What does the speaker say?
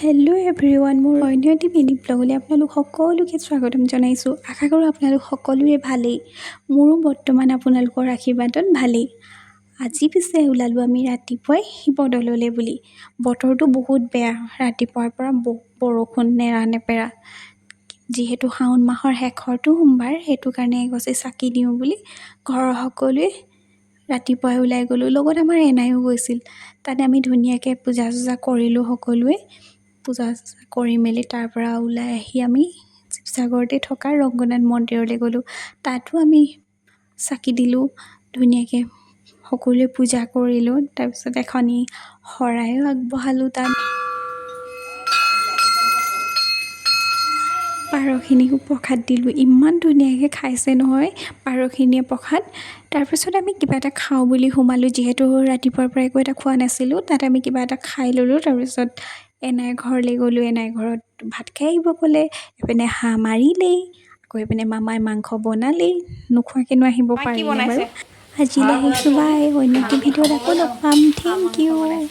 Hello' everyone, মোৰ অন্য mini ব্লগলৈ আপোনালোক সকলোকে স্বাগতম জনাইছোঁ। আশা কৰোঁ আপোনালোক সকলোৰে ভালেই। মোৰো বৰ্তমান আপোনালোকৰ আশীৰ্বাদত ভালেই। আজি পিছে ওলালোঁ আমি ৰাতিপুৱাই শিৱদৌললৈ বুলি। বতৰটো বহুত বেয়া, ৰাতিপুৱাৰ পৰা বৰষুণ নেৰা-নেপেৰা। যিহেতু শাওণ মাহৰ শেষৰটো সোমবাৰ, সেইটো কাৰণে এগছি চাকি দিওঁ বুলি ঘৰৰ সকলোৱে ৰাতিপুৱাই ওলাই গ'লোঁ। লগত আমাৰ এনায়ো গৈছিল। তাতে আমি ধুনীয়াকৈ পূজা-চূজা কৰিলোঁ সকলোৱে। পূজা কৰি মেলি তাৰ পৰা ওলাই আহি আমি শিৱসাগৰতে থকা ৰংগনাথ মন্দিৰলৈ গ'লোঁ। তাতো আমি চাকি দিলোঁ, ধুনীয়াকৈ সকলোৱে পূজা কৰিলোঁ। তাৰপিছত এখনি শৰাইও আগবঢ়ালোঁ। তাত পাৰখিনিকো প্ৰসাদ দিলোঁ। ইমান ধুনীয়াকৈ খাইছে নহয় পাৰখিনিয়ে প্ৰসাদ। তাৰপিছত আমি কিবা এটা খাওঁ বুলি সোমালোঁ, যিহেতু ৰাতিপুৱাৰ পৰা একো এটা খোৱা নাছিলোঁ। তাত আমি কিবা এটা খাই ল'লোঁ। তাৰপিছত এনাইৰ ঘৰলৈ গ'লোঁ। এনাইৰ ঘৰত ভাত খাই আহিব ক'লে। এপিনে হাঁহ মাৰিলেই, আকৌ এপিনে মামাই মাংস বনালেই। নোখোৱাকৈনো আহিব পাৰিনে বাৰু। আজিলৈ আহিছোঁ, বাই। অন্য এটি ভিডিঅ'ত আকৌ লগ পাম। Thank U.